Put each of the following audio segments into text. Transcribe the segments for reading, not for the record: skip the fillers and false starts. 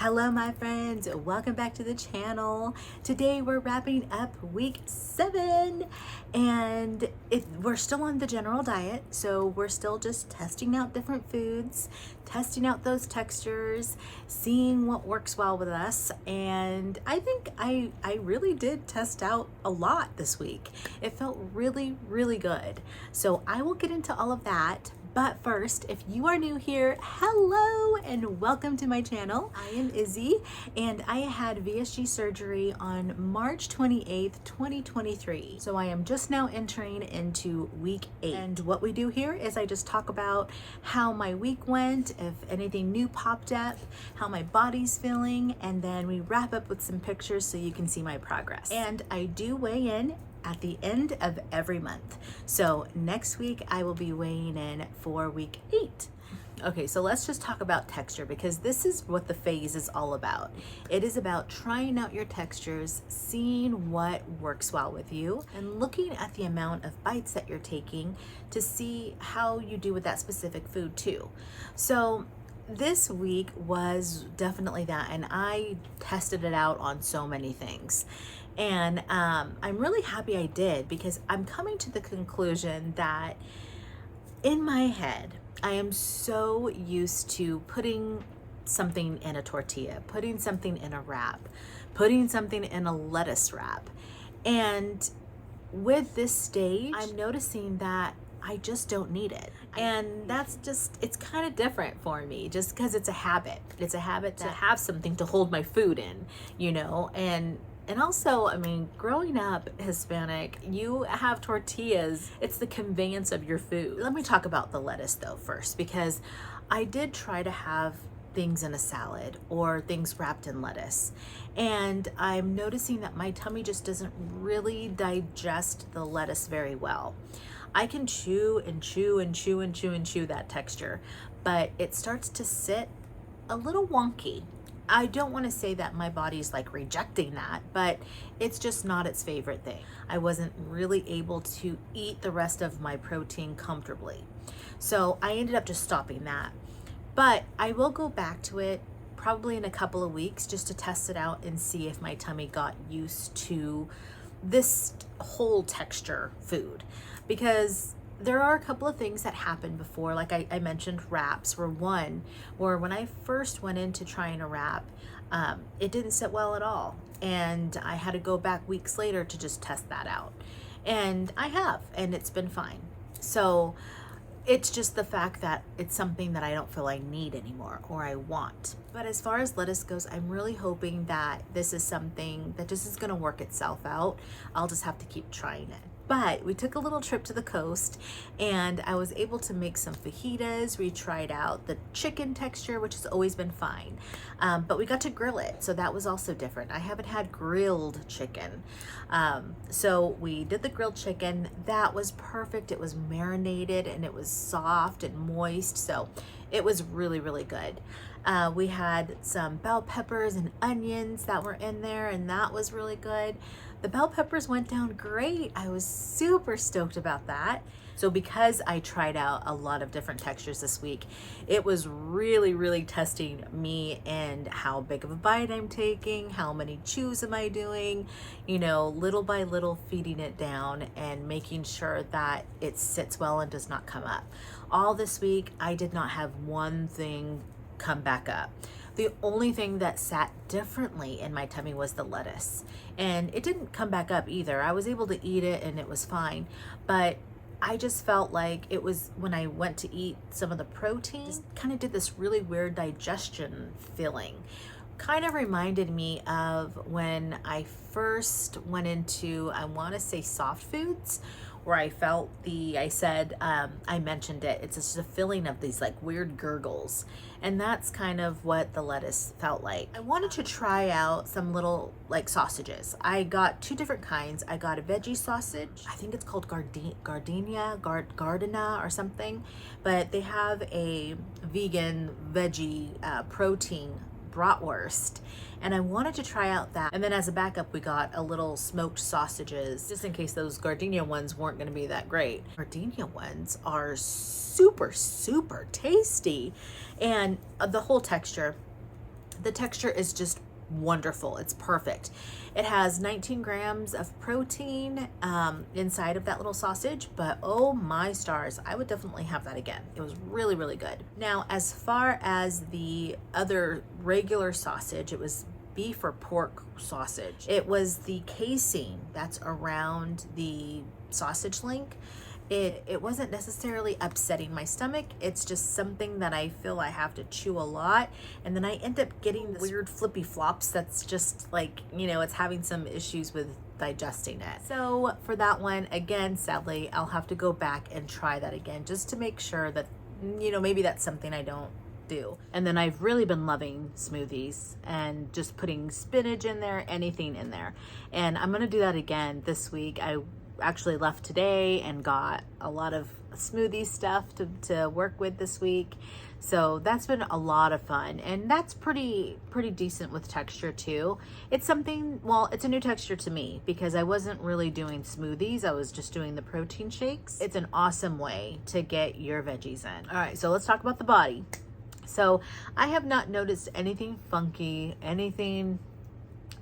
Hello my friends, welcome back to the channel. Today we're wrapping up week 7 and we're still on the general diet, so we're still just testing out different foods, testing out those textures, seeing what works well with us. And I think I really did test out a lot this week. It felt really good. So I will get into all of that. But first, if you are new here, hello and welcome to my channel. I am Izzy and I had VSG surgery on March 28th, 2023. So I am just now entering into week 8. And what we do here is I just talk about how my week went, if anything new popped up, how my body's feeling, and then we wrap up with some pictures so you can see my progress. And I do weigh in at the end of every month. So next week I will be weighing in for week 8. Okay, so let's just talk about texture because this is what the phase is all about. It is about trying out your textures, seeing what works well with you, and looking at the amount of bites that you're taking to see how you do with that specific food too. So this week was definitely that, and I tested it out on so many things. And I'm really happy I did because I'm coming to the conclusion that in my head, I am so used to putting something in a tortilla, putting something in a wrap, putting something in a lettuce wrap. And with this stage, I'm noticing that I just don't need it. And that's just, it's kind of different for me just because it's a habit. It's a habit to have something to hold my food in, you know, and also, I mean, growing up Hispanic, you have tortillas. It's the conveyance of your food. Let me talk about the lettuce though first, because I did try to have things in a salad or things wrapped in lettuce. And I'm noticing that my tummy just doesn't really digest the lettuce very well. I can chew and chew and chew and chew and chew that texture, but it starts to sit a little wonky. I don't want to say that my body's like rejecting that, but it's just not its favorite thing. I wasn't really able to eat the rest of my protein comfortably. So I ended up just stopping that. But I will go back to it probably in a couple of weeks just to test it out and see if my tummy got used to this whole texture food. Because there are a couple of things that happened before, like I mentioned, wraps were one, where when I first went into trying a wrap, it didn't sit well at all. And I had to go back weeks later to just test that out. And I have, and it's been fine. So it's just the fact that it's something that I don't feel I need anymore or I want. But as far as lettuce goes, I'm really hoping that this is something that just is gonna work itself out. I'll just have to keep trying it. But we took a little trip to the coast and I was able to make some fajitas. We tried out the chicken texture, which has always been fine. But we got to grill it, so that was also different. I haven't had grilled chicken. So we did the grilled chicken. That was perfect. It was marinated and it was soft and moist. So it was really good. We had some bell peppers and onions that were in there, and that was really good. The bell peppers went down great. I was super stoked about that. So because I tried out a lot of different textures this week, it was really testing me and how big of a bite I'm taking, how many chews am I doing, you know, little by little feeding it down and making sure that it sits well and does not come up. All this week, I did not have one thing come back up. The only thing that sat differently in my tummy was the lettuce, and it didn't come back up either. I was able to eat it and it was fine, but I just felt like it was when I went to eat some of the protein, just kind of did this really weird digestion feeling. Kind of reminded me of when I first went into, I want to say, soft foods, where I felt I mentioned it, it's just a feeling of these like weird gurgles. And that's kind of what the lettuce felt like. I wanted to try out some little like sausages. I got 2 different kinds. I got a veggie sausage. I think it's called Gardenia or something, but they have a vegan veggie protein bratwurst, and I wanted to try out that. And then as a backup, we got a little smoked sausages, just in case those gardenia ones weren't going to be that great. Gardenia ones are super tasty, and the whole texture The texture is just wonderful. It's perfect. It has 19 grams of protein inside of that little sausage, but oh my stars, I would definitely have that again. It was really, really good. Now, as far as the other regular sausage, it was beef or pork sausage. It was the casing that's around the sausage link. It wasn't necessarily upsetting my stomach. It's just something that I feel I have to chew a lot. And then I end up getting this weird flippy flops that's just like, you know, it's having some issues with digesting it. So for that one, again, sadly, I'll have to go back and try that again just to make sure that, you know, maybe that's something I don't do. And then I've really been loving smoothies and just putting spinach in there, anything in there. And I'm going to do that again this week. I actually left today and got a lot of smoothie stuff to work with this week, so that's been a lot of fun, and that's pretty decent with texture too. It's something, well, it's a new texture to me because I wasn't really doing smoothies, I was just doing the protein shakes. It's an awesome way to get your veggies in. All right, so let's talk about the body. So I have not noticed anything funky, anything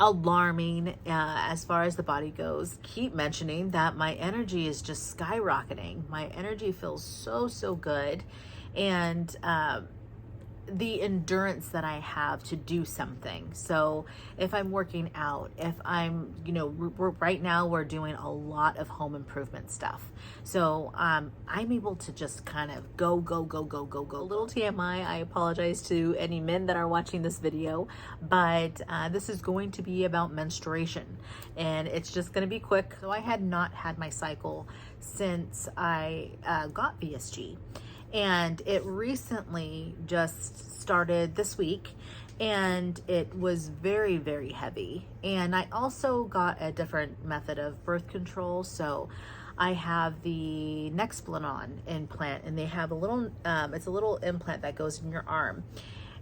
alarming as far as the body goes. Keep mentioning that my energy is just skyrocketing. My energy feels so good, and the endurance that I have to do something. So if I'm working out, if I'm, you know, right now we're doing a lot of home improvement stuff. So I'm able to just kind of go. Little TMI, I apologize to any men that are watching this video, but this is going to be about menstruation, and it's just going to be quick. So I had not had my cycle since I got VSG. And it recently just started this week, and it was very heavy. And I also got a different method of birth control. So I have the Nexplanon implant, and they have a little, it's a little implant that goes in your arm.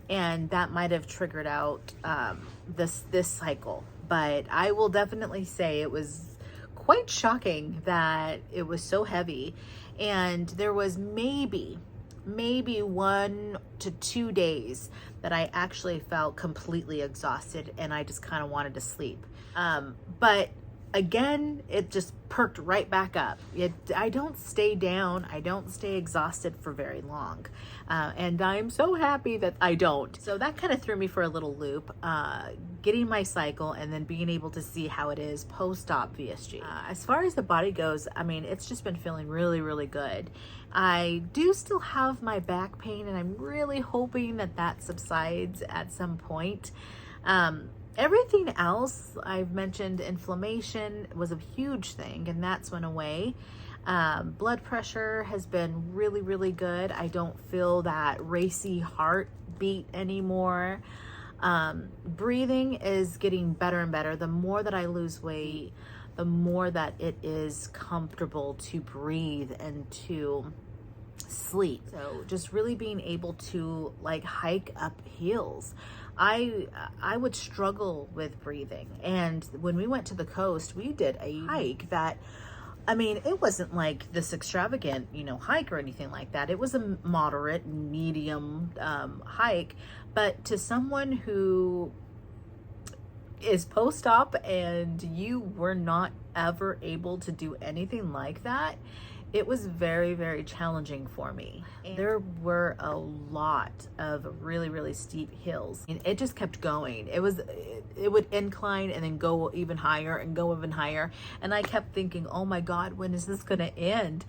And that might have triggered out this cycle. But I will definitely say it was quite shocking that it was so heavy. And there was maybe 1 to 2 days that I actually felt completely exhausted and I just kind of wanted to sleep. But again, it just perked right back up. I don't stay down. I don't stay exhausted for very long. And I'm so happy that I don't. So that kind of threw me for a little loop, getting my cycle and then being able to see how it is post-op VSG. As far as the body goes, I mean, it's just been feeling really good. I do still have my back pain, and I'm really hoping that that subsides at some point. Everything else, I've mentioned inflammation was a huge thing, and that's went away. Blood pressure has been really good. I don't feel that racy heartbeat anymore. Breathing is getting better and better. The more that I lose weight, the more that it is comfortable to breathe and to sleep. So just really being able to like hike up hills. I would struggle with breathing. And when we went to the coast, we did a hike that, I mean, it wasn't like this extravagant, you know, hike or anything like that. It was a moderate, medium hike. But to someone who is post-op and you were not ever able to do anything like that, it was very challenging for me. And there were a lot of really steep hills, and it just kept going. It would incline and then go even higher and go even higher, and I kept thinking, oh my god, when is this gonna end?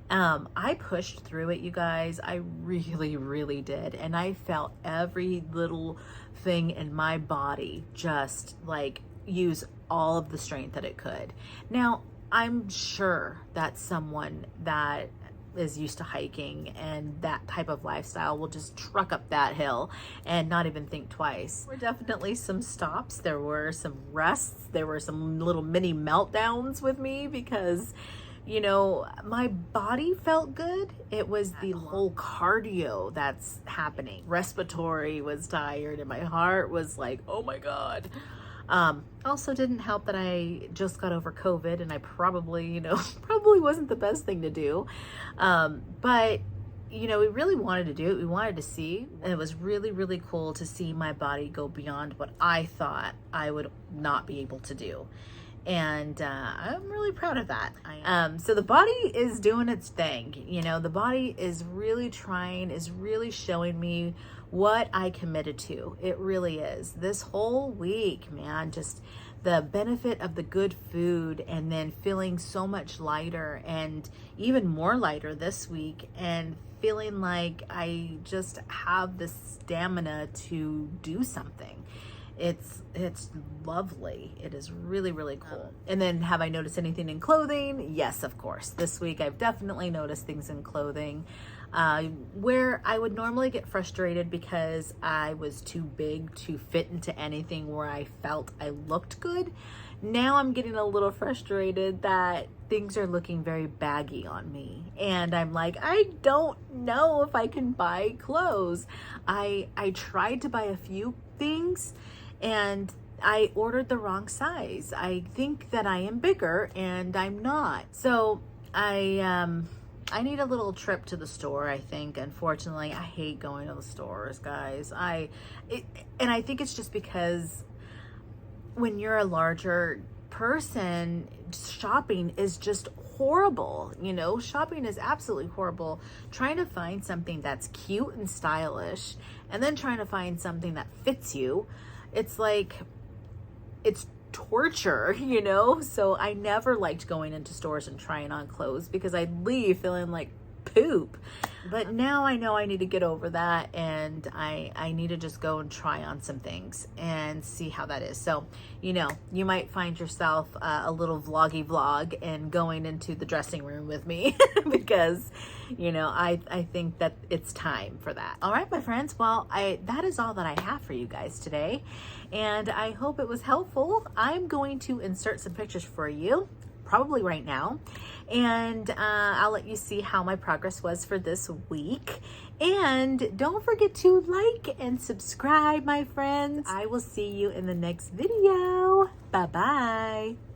I pushed through it, you guys. I really did, and I felt every little thing in my body just like use all of the strength that it could. Now, I'm sure that someone that is used to hiking and that type of lifestyle will just truck up that hill and not even think twice. There were definitely some stops. There were some rests. There were some little mini meltdowns with me because, you know, my body felt good. It was the whole cardio that's happening. Respiratory was tired and my heart was like, oh my God. Also didn't help that I just got over COVID, and I probably, you know, probably wasn't the best thing to do. But you know, we really wanted to do it. We wanted to see, and it was really, really cool to see my body go beyond what I thought I would not be able to do. And I'm really proud of that. So the body is doing its thing. You know, the body is really trying, is really showing me what I committed to. It really is. This whole week, man, just the benefit of the good food, and then feeling so much lighter, and even more lighter this week, and feeling like I just have the stamina to do something. It's lovely. It is really, really cool. And then, have I noticed anything in clothing? Yes, of course. This week I've definitely noticed things in clothing where I would normally get frustrated because I was too big to fit into anything where I felt I looked good. Now I'm getting a little frustrated that things are looking very baggy on me, and I'm like, I don't know if I can buy clothes. I tried to buy a few things, and I ordered the wrong size. I think that I am bigger, and I'm not. So I need a little trip to the store, I think. Unfortunately, I hate going to the stores, guys. And I think it's just because when you're a larger person, shopping is just horrible. You know, shopping is absolutely horrible. Trying to find something that's cute and stylish, and then trying to find something that fits you, it's like, it's torture, you know? So I never liked going into stores and trying on clothes because I'd leave feeling like poop. But now I know I need to get over that, and I need to just go and try on some things and see how that is. So, you know, you might find yourself a little vloggy vlog and going into the dressing room with me because, you know, I think that it's time for that. All right, my friends. Well, that is all that I have for you guys today, and I hope it was helpful. I'm going to insert some pictures for you, probably right now, and I'll let you see how my progress was for this week. And don't forget to like and subscribe, my friends. I will see you in the next video. Bye bye.